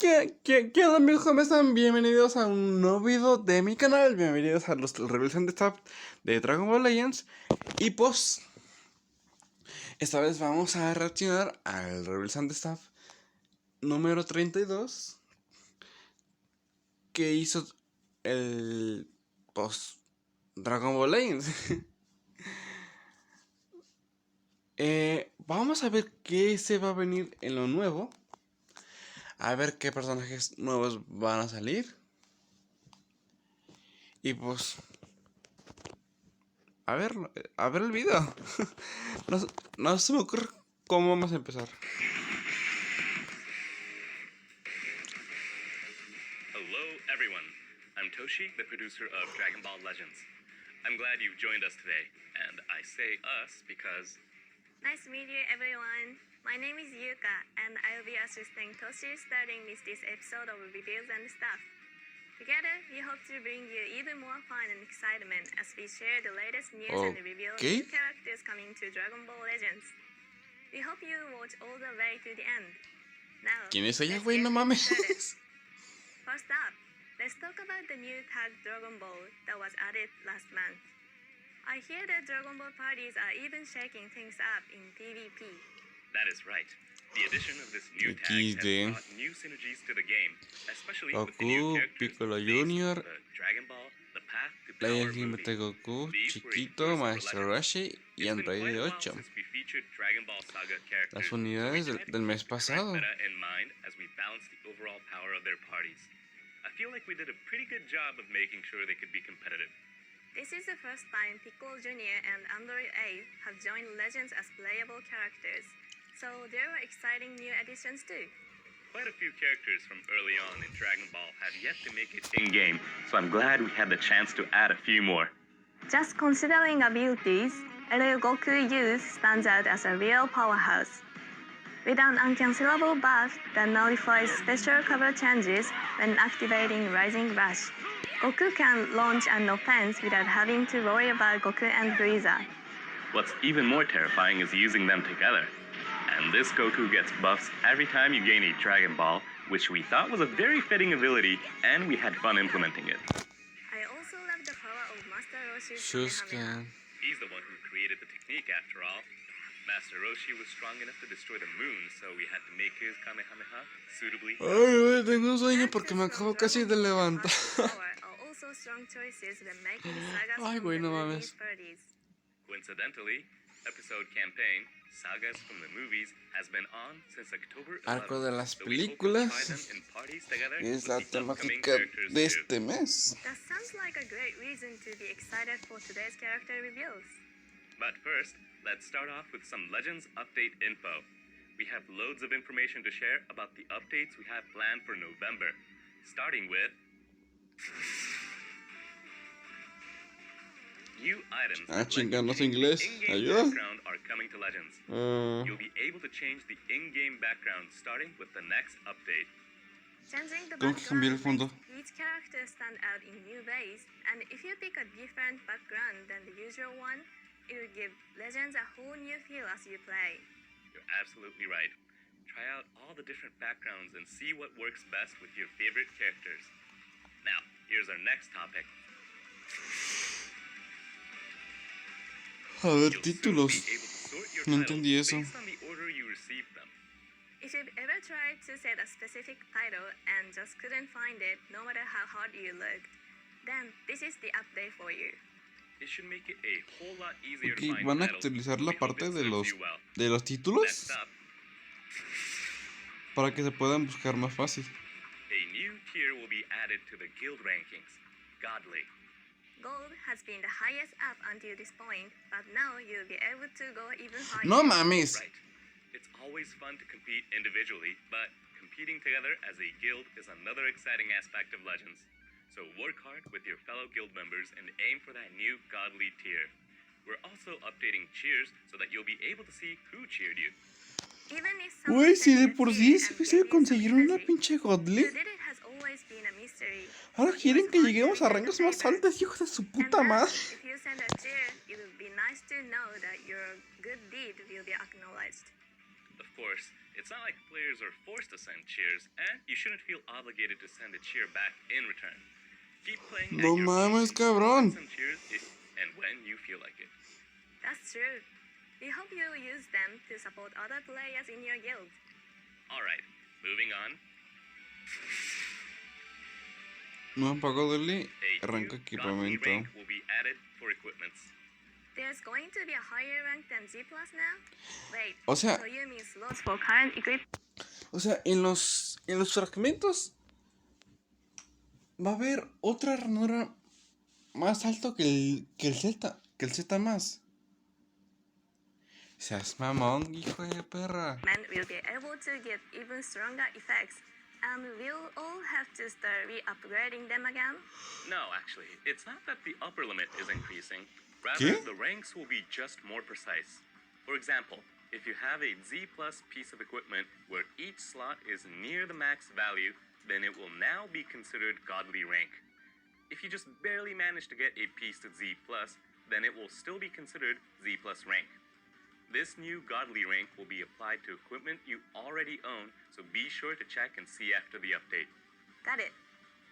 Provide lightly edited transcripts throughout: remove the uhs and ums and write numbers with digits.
¿Qué onda, amigos? ¿Cómo están? Bienvenidos a un nuevo video de mi canal. Bienvenidos a los Reacciónando Staff de Dragon Ball Legends. Y pues, esta vez vamos a reaccionar al Reacciónando Staff número 32 que hizo el Dragon Ball Legends. Vamos a ver qué se va a venir en lo nuevo. A ver qué personajes nuevos van a salir. Y pues, a ver el video. No se me ocurre cómo vamos a empezar. Hello everyone, I'm Toshi, the producer of Dragon Ball Legends. I'm glad you've joined us today, and I say us because... Nice to meet you everyone. My name is Yuka, and I'll be assisting Toshi starting with this episode of reviews and stuff. Together, we hope to bring you even more fun and excitement as we share the latest news and reveal new characters coming to Dragon Ball Legends. We hope you watch all the way to the end. Now, ¿Quién es ella, güey? No mames. First up, let's talk about the new tag Dragon Ball that was added last month. I hear that Dragon Ball parties are even shaking things up in PvP. That is right. The addition of this new tag has brought new synergies to the game, especially with the new characters Piccolo Junior, Jr., the Dragon Ball, the Path to Power movie. Límite Goku, Chiquito, Maestro Roshi y HutRider43. Las unidades del mes pasado. I feel like we did a pretty good job of making sure they could be competitive. This is the first time Piccolo Jr. and Android 8 have joined Legends as playable characters, so there are exciting new additions too. Quite a few characters from early on in Dragon Ball have yet to make it in-game, so I'm glad we had the chance to add a few more. Just considering abilities, LL Goku Youth stands out as a real powerhouse. With an uncancelable buff that nullifies special cover changes when activating Rising Rush, Goku can launch an offense without having to worry about Goku and Frieza. What's even more terrifying is using them together. And this Goku gets buffs every time you gain a Dragon Ball, which we thought was a very fitting ability, and we had fun implementing it. I also love the power of Master Roshi's Kamehameha. He's the one who created the technique after all. Master Roshi was strong enough to destroy the moon, so we had to make his Kamehameha suitably. Ay, güey, tengo un sueño porque me acabo casi de levantar. Ay, güey, no mames. Coincidentally, episode campaign Sagas from the Movies has been on since October 11th. Arco de las películas es la temática de este mes. That sounds like a great reason to be excited for today's character reveals. But first, let's start off with some Legends update info. We have loads of information to share about the updates we have planned for November, starting with new items Chinganos inglés, ayuda. background are coming to Legends. You'll be able to change the in-game background starting with the next update. Changing the Tengo que cambiar el fondo. each character stand out in new ways, and if you pick a different background than the usual one, it will give Legends a whole new feel as you play. You're absolutely right. Try out all the different backgrounds and see what works best with your favorite characters. Now, here's our next topic. A ver, You'll títulos. soon be able to sort your No titles entendí eso. based on the order you received them. If you've ever tried to set a specific title and just couldn't find it, no matter how hard you looked, then this is the update for you. It should make it a whole lot easier to Ok, find van a titles. actualizar la We hope parte it de serves los you well. Next títulos up, para que se puedan buscar más fácil. a new tier will be added to the guild rankings. Godly. Gold has been the highest up until this point, but now you'll be able to go even higher. No mames. Right. It's always fun to compete individually, but competing together as a guild is another exciting aspect of Legends. So work hard with your fellow guild members and aim for that new godly tier. We're also updating cheers so that you'll be able to see who cheered you. Even if some Güey, si de contenders por cheer sí es and difícil give you conseguir some una energy, pinche godly. who did it has always been a mystery. Ahora So it quieren was que fun to lleguemos a return rangos the más favor. altos, hijos de su And puta now, madre. if you send a cheer, it would be nice to know that your good deed will be acknowledged. Of course, It's not like players are forced to send cheers, and you shouldn't feel obligated to send a cheer back in return. Keep playing No at your mames, own pace. cabrón. Send some cheers if and when you feel like it. That's true. We hope you'll use them to support other players in your guild. Alright, moving on. No apago Deli. A Arranca new godly equipamiento. rank will be added for equipments. There's going to be a higher rank than G+ now? Wait, O sea- so you mean slots for current equipment? O sea, en los fragmentos va a haber otra ranura más alto que el Z. Que el Z más. Seas mamón, hijo de perra. Will be able to get even stronger effects, and we'll all have to start re-upgrading them again? No, actually, it's not that the upper limit is increasing. ¿Qué? Rather, the ranks will be just more precise. For example, if you have a Z+ piece of equipment where each slot is near the max value, then it will now be considered godly rank. If you just barely manage to get a piece to Z+, then it will still be considered Z+ rank. This new godly rank will be applied to equipment you already own, so be sure to check and see after the update. Got it.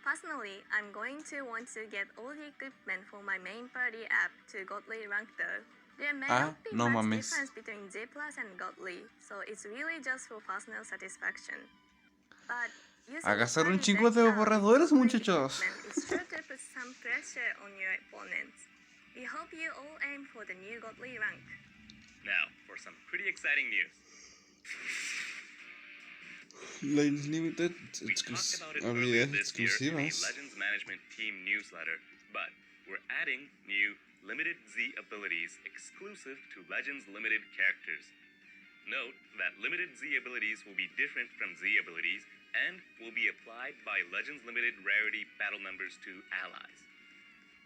Personally, I'm going to want to get all the equipment for my main party app to godly rank though. There may not be no much mames. difference between G+ and godly, so it's really just for personal satisfaction. But using Hacer un party chingo de deck borradores, godly muchachos. equipment is sure to put some pressure on your opponents. We hope you all aim for the new godly rank. Now, for some pretty exciting news. Ladies Limited, We talked about it earlier habilidades this year in a exclusivas. Legends Management Team newsletter, but we're adding new Limited Z abilities exclusive to Legends Limited characters. Note that Limited Z abilities will be different from Z abilities and will be applied by Legends Limited rarity battle members to allies.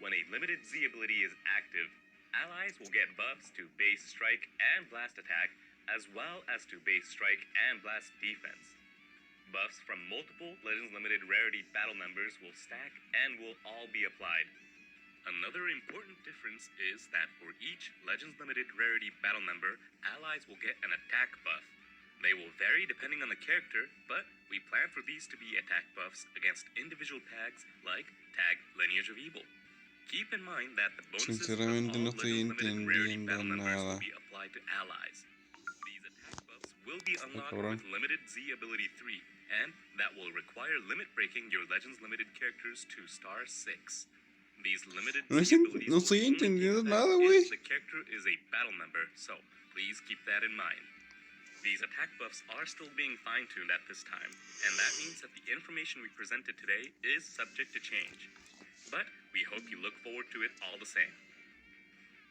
When a Limited Z ability is active, allies will get buffs to base strike and blast attack, as well as to base strike and blast defense. Buffs from multiple Legends Limited rarity battle members will stack and will all be applied. Another important difference is that for each Legends Limited rarity battle member, allies will get an attack buff. They will vary depending on the character, but we plan for these to be attack buffs against individual tags like Tag Lineage of Evil. Keep in mind that the bonuses from Sinceramente all no estoy Legends Limited rarity entendiendo battle members nada. will be applied to allies. These attack buffs will be unlocked cabrón. with Limited Z Ability 3, and that will require limit breaking your Legends Limited characters to star 6. These limited No Z estoy- abilities no will estoy only entendiendo take nada, effect güey. if the character is a battle member, so please keep that in mind. These attack buffs are still being fine-tuned at this time, and that means that the information we presented today is subject to change. But we hope you look forward to it all the same.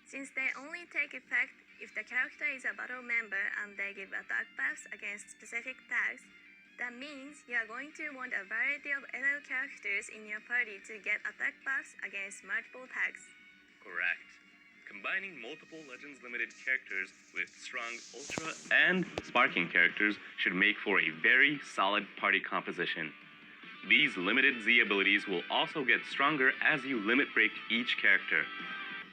Since they only take effect if the character is a battle member and they give attack buffs against specific tags, that means you are going to want a variety of other characters in your party to get attack buffs against multiple tags. Correct. Combining multiple Legends Limited characters with strong Ultra and Sparking characters should make for a very solid party composition. These Limited Z abilities will also get stronger as you limit break each character.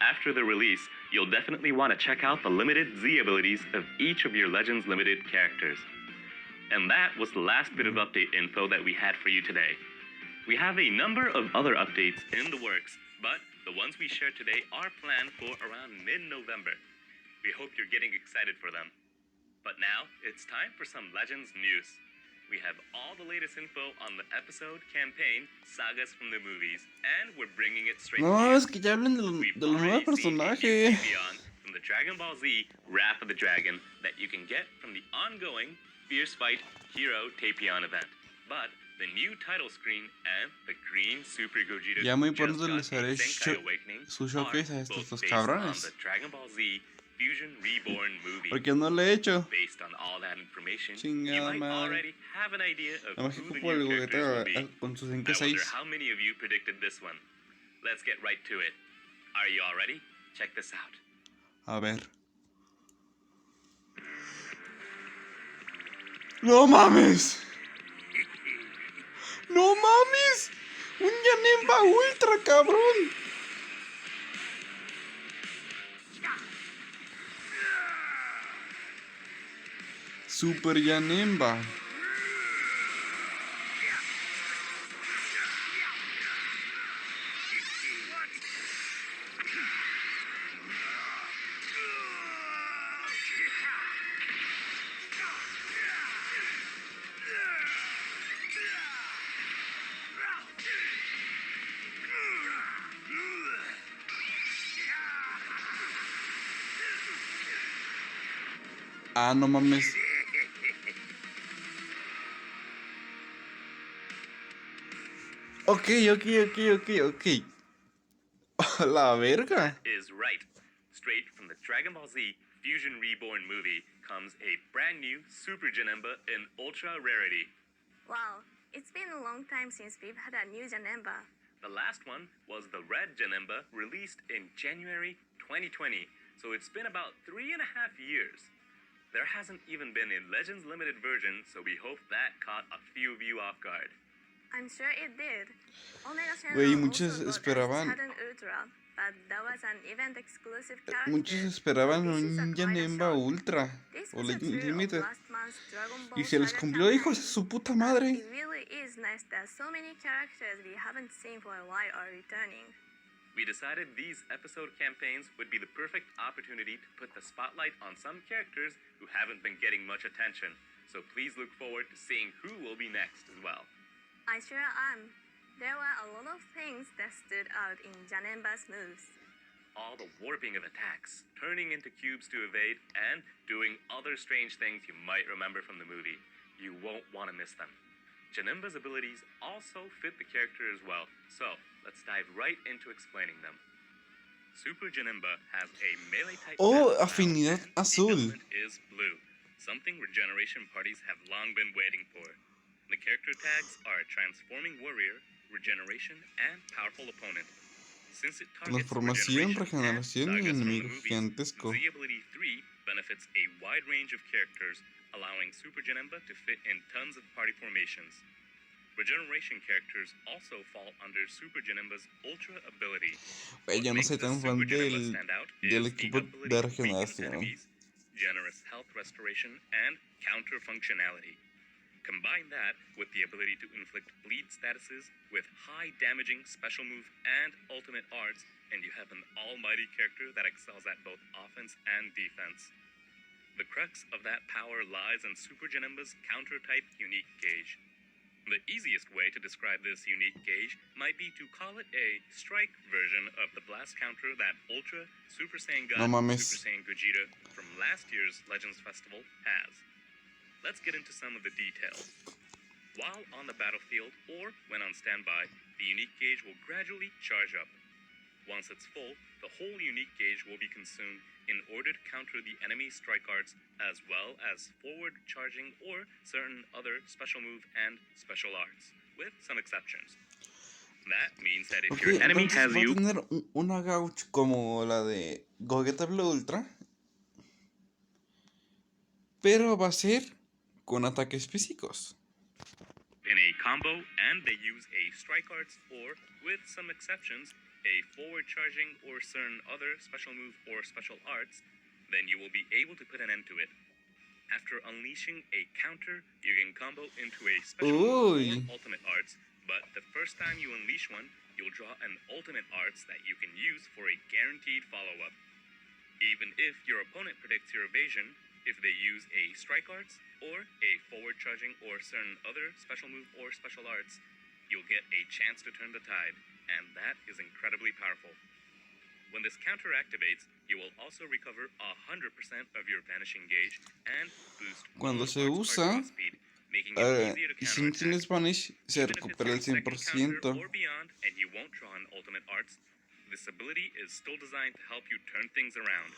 After the release, you'll definitely want to check out the Limited Z abilities of each of your Legends Limited characters. And that was the last bit of update info that we had for you today. We have a number of other updates in the works, but the ones we shared today are planned for around mid-November. We hope you're getting excited for them. But now, it's time for some Legends news. We have all the latest info on the episode, campaign, sagas from the movies, and we're bringing it straight to No, you. es que ya hablen We've de los nuevos already seen a new personajes. Tapion from the Dragon Ball Z Wrath of the Dragon that you can get from the ongoing Fierce Fight Hero Tapion event. But the new title screen and the green Super Gogeta Ya muy just pronto got les haré a Senkai Awakening su showcase a are estos both dos based on cabrones. the Dragon Ball Z Fusion Reborn movie. Porque no lo he hecho. Based on all that information, Chingada you might madre. already have an idea of Nada más que who the ocupo el new characters will be. juguete con sus I 5 wonder 6. how many of you predicted this one. Let's get right to it. Are you all ready? Check this out. A ver. ¡No mames! ¡No mames! ¡Un Yanemba Ultra, cabrón! Super Janemba. Ah, no mames. Ok. La verga. That is right. Straight from the Dragon Ball Z Fusion Reborn movie comes a brand new Super Janemba in ultra rarity. Wow, it's been a long time since we've had a new Janemba. The last one was the Red Janemba, released in January 2020, so it's been about 3.5 years. There hasn't even been a Legends Limited version, so we hope that caught a few of you off guard. I'm sure it did. Omega Güey, Channel muchos also got a esperaban. Sudden Ultra, but that was an event-exclusive character. Muchos esperaban so this is un quite a Janemba shock. Ultra This o was a Legends true of Limited. last month's Dragon Ball Y se les Saga cumplió, hijos de campaign. su puta But madre. it really is nice that so many characters we haven't seen for a while are returning. We decided these episode campaigns would be the perfect opportunity to put the spotlight on some characters who haven't been getting much attention, so please look forward to seeing who will be next as well. I sure am. There were a lot of things that stood out in Janemba's moves. All the warping of attacks, turning into cubes to evade, and doing other strange things you might remember from the movie. You won't want to miss them. Janemba's abilities also fit the character as well, so let's dive right into explaining them. Super Janemba has a melee type Oh, battle style, afinidad and the azul. element is blue, something regeneration parties have long been waiting for. The character tags are Transforming Warrior, Regeneration, and Powerful Opponent. Since it targets Transformación, regeneration regeneración and y sagas from the enemigo movies, gigantesco. Z Ability 3 benefits a wide range of characters, allowing Super Janemba to fit in tons of party formations. Regeneration characters also fall under Super Janemba's Ultra ability. Güey, yo no soy tan fan del equipo de regeneración. Enemies, generous health restoration, and counter functionality. Combine that with the ability to inflict bleed statuses with high damaging special move and ultimate arts, and you have an almighty character that excels at both offense and defense. The crux of that power lies in Super Janemba's counter-type unique gauge. The easiest way to describe this unique gauge might be to call it a strike version of the blast counter that Ultra, Super Saiyan God, No mames. Super Saiyan Gogeta from last year's Legends Festival has. Let's get into some of the details. While on the battlefield or when on standby, the unique gauge will gradually charge up. Once it's full, the whole unique gauge will be consumed in order to counter the enemy's strike arts, as well as forward charging or certain other special move and special arts, with some exceptions. That means that if Ok, your enemy entonces has va a you, tener una gauch como la de Gogeta Blue Ultra, pero va a ser con ataques físicos. in a combo, and they use a strike arts or, with some exceptions, a forward charging or certain other special move or special arts, then you will be able to put an end to it. After unleashing a counter, you can combo into a special move or ultimate arts, but the first time you unleash one, you'll draw an ultimate arts that you can use for a guaranteed follow-up. Even if your opponent predicts your evasion, if they use a strike arts or a forward charging or certain other special move or special arts, you'll get a chance to turn the tide, and that is incredibly powerful. When this counter activates, you will also recover 100% of your vanishing gauge and boost Cuando all se arts usa, card draw speed, making it easier to y si no counterattack. tienes Vanish, se Even if it's recupera your el second counter 100%. or beyond, and you won't draw an ultimate arts, this ability is still designed to help you turn things around.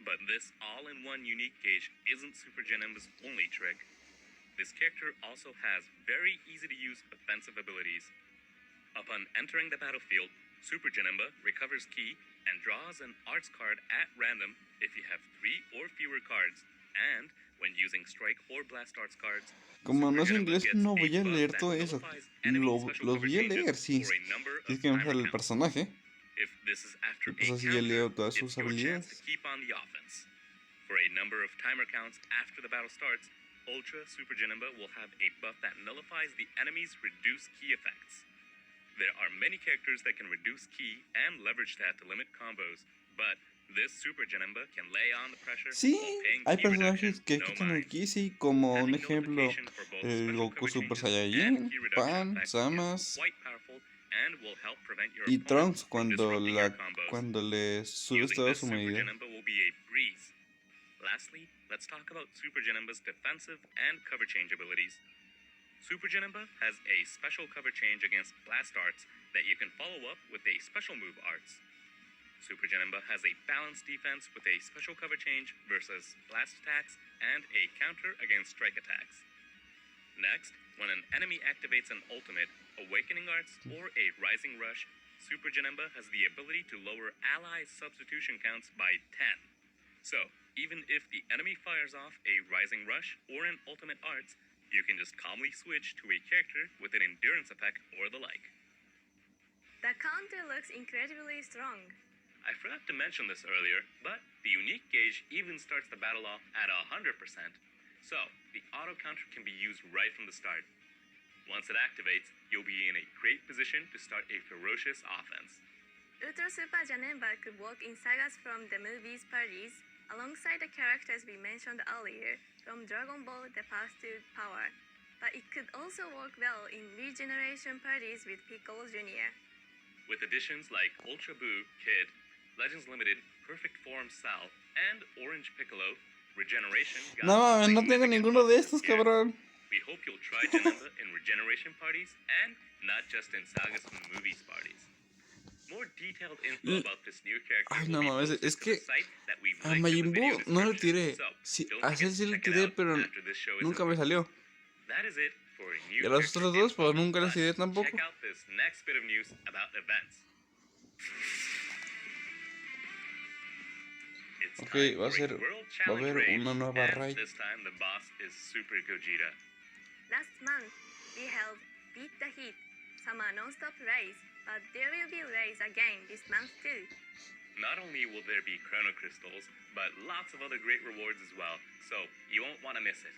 But this all-in-one unique gauge isn't Super Janemba's only trick. This character also has very easy-to-use offensive abilities. Upon entering the battlefield, Super Janemba recovers ki and draws an arts card at random if you have 3 or fewer cards, and when using strike or blast arts cards, Como Super no sé Janemba inglés, gets no a voy a buff leer that todo eso. nullifies enemy special Los cover voy a changes leer si for a number es of que me timer sale el counts. personaje. If this is after Pues a así ya counter, leo todas it's sus your chance habilidades. to keep on the offense. For a number of timer counts after the battle starts, Ultra Super Janemba will have a buff that nullifies the enemy's reduced ki effects. There are many characters that can reduce ki and leverage that to limit combos, but this Super Janemba can lay on the pressure Sí, while paying hay ki personajes reduction que no quitan el mind. ki, sí, como un Having ejemplo, nullification for both el special Goku cover Super changes and Saiyajin, ki reduction Pan, effects Samas is quite powerful and will help prevent your y opponent Trunks from disrupting your combos. cuando le subes Using toda this su Super medida. Janemba will be a breeze. Lastly, let's talk about Super Janemba's defensive and cover change abilities. Super Janemba has a special cover change against blast arts that you can follow up with a special move arts. Super Janemba has a balanced defense with a special cover change versus blast attacks and a counter against strike attacks. Next, when an enemy activates an ultimate, awakening arts, or a rising rush, Super Janemba has the ability to lower ally substitution counts by 10. So, even if the enemy fires off a rising rush or an ultimate arts, you can just calmly switch to a character with an endurance effect or the like. The counter looks incredibly strong. I forgot to mention this earlier, but the unique gauge even starts the battle off at 100%. So, the auto counter can be used right from the start. Once it activates, you'll be in a great position to start a ferocious offense. Ultra Super Janemba could work in sagas from the movies parties, alongside the characters we mentioned earlier from Dragon Ball The Path to Power. But it could also work well in regeneration parties with Piccolo Jr. With additions like Ultra Buu, Kid, Legends Limited, Perfect Form Sal, and Orange Piccolo, Regeneration got No mames, no tengo significant ninguno de buffs estos, this year. cabrón. We hope you'll try Janemba in regeneration parties and not just in sagas from the movies parties. More detailed info about this new character Ay, will no be mames, posted es to que the site that we've a linked in Majin the video Buu no lo tiré. description. So, Sí, don't a forget ese sí to lo check it tiré, out pero after this show is nunca me over. salió. That is it for new Y a los character otros dos, info, pues nunca les but tiré tampoco. check out this next bit of news about events. It's Ok, time va a for a ser, World va a Challenge haber raid, una nueva and raid. this time the boss is Super Gogeta. Last month, we held Beat the Heat Summer Non-Stop Race, but there will be race again this month too. Not only will there be Chrono Crystals, but lots of other great rewards as well, so you won't want to miss it.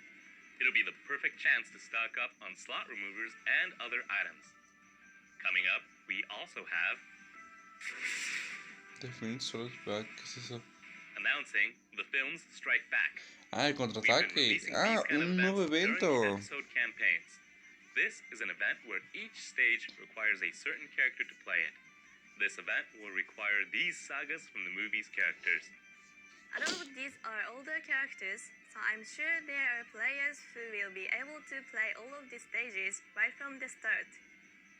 It'll be the perfect chance to stock up on slot removers and other items. Coming up, we also have Defend Souls Back, ¿qué es eso? announcing the film's Strike Back. Ah, el We've been contraataque. releasing Ah, these kind of un nuevo events during the evento. episode campaigns. This is an event where each stage requires a certain character to play it. This event will require these sagas from the movie's characters. A lot of these are older characters, so I'm sure there are players who will be able to play all of these stages right from the start.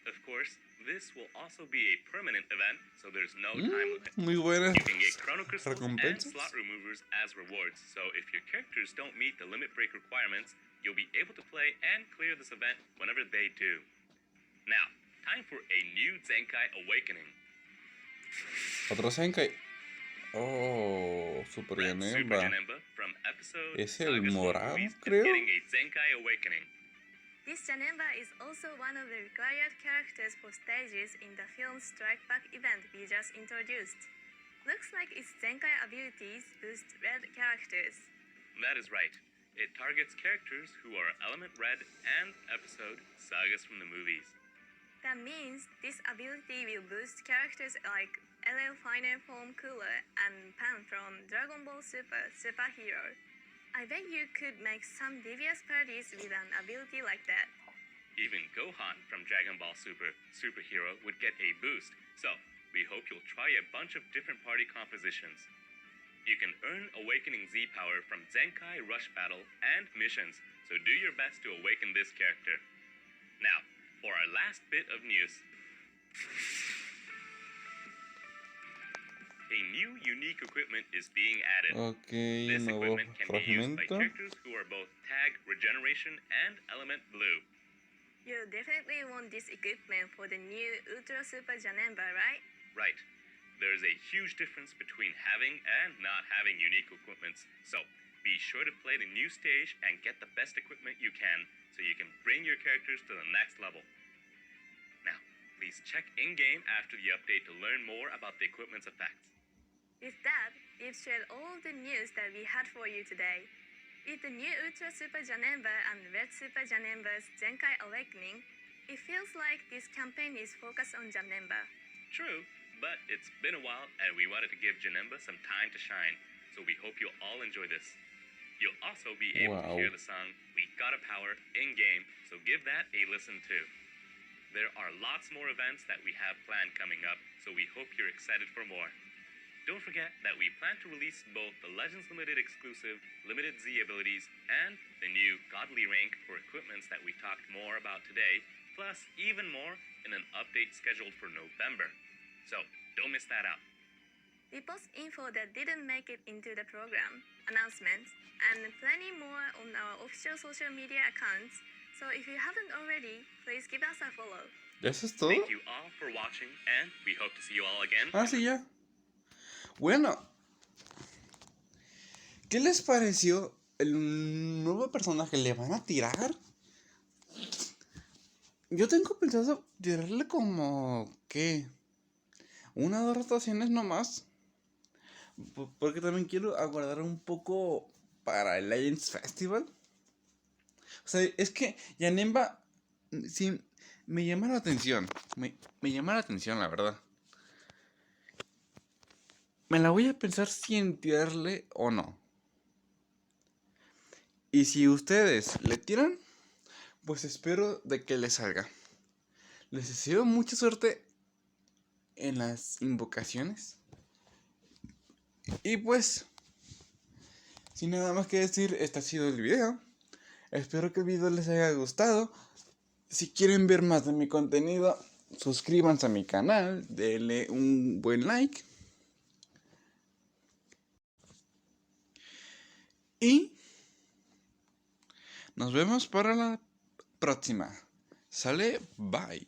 Of course, this will also be a permanent event, so there's no time limit. Muy buenas You can get Chrono Crystals and recompensas. slot removers as rewards, so if your characters don't meet the limit break requirements, you'll be able to play and clear this event whenever they do. Now, time for a new Zenkai Awakening. Otro Zenkai. Oh, Super Red Super Janemba. Janemba from episode Es el Sagas from morado, Movies is creo. getting a Zenkai Awakening. This Janemba is also one of the required characters for stages in the film's Strike Back event we just introduced. Looks like its Zenkai abilities boost red characters. That is right. It targets characters who are Element Red and episode Sagas from the Movies. That means this ability will boost characters like LL Final Form Cooler and Pan from Dragon Ball Super Superhero. I bet you could make some devious parties with an ability like that. Even Gohan from Dragon Ball Super Superhero would get a boost, so we hope you'll try a bunch of different party compositions. You can earn Awakening Z power from Zenkai Rush Battle and missions, so do your best to awaken this character. Now, for our last bit of news. A new unique equipment is being added. Ok, This nuevo equipment can be used by fragmento. characters who are both Tag, Regeneration, and Element Blue. You definitely want this equipment for the new Ultra Super Janemba, right? Right. There is a huge difference between having and not having unique equipments, so be sure to play the new stage and get the best equipment you can so you can bring your characters to the next level. Now, please check in-game after the update to learn more about the equipment's effects. With that, we've shared all the news that we had for you today. With the new Ultra Super Janemba and Red Super Janemba's Zenkai Awakening, it feels like this campaign is focused on Janemba. True, but it's been a while and we wanted to give Janemba some time to shine, so we hope you'll all enjoy this. You'll also be able to Wow. hear the song We Gotta Power in-game, so give that a listen too. There are lots more events that we have planned coming up, so we hope you're excited for more. Don't forget that we plan to release both the Legends Limited exclusive Limited Z abilities and the new Godly rank for equipments that we talked more about today, plus even more in an update scheduled for November. So don't miss that out. We post info that didn't make it into the program, announcements, and plenty more on our official social media accounts. So if you haven't already, please give us a follow. ¿Eso es todo? Thank you all for watching, and we hope to see you all again. Ah, sí, ya. Bueno, ¿qué les pareció el nuevo personaje que le van a tirar? Yo tengo pensado tirarle como, ¿qué? 1 o 2 rotaciones nomás. Porque también quiero aguardar un poco para el Legends Festival. O sea, es que Janemba sí me llama la atención. Me llama la atención, la verdad. Me la voy a pensar si en tirarle o no. Y si ustedes le tiran, pues espero de que les salga. Les deseo mucha suerte en las invocaciones. Y pues, sin nada más que decir, este ha sido el video. Espero que el video les haya gustado. Si quieren ver más de mi contenido, suscríbanse a mi canal, denle un buen like. Y nos vemos para la próxima. Sale, bye.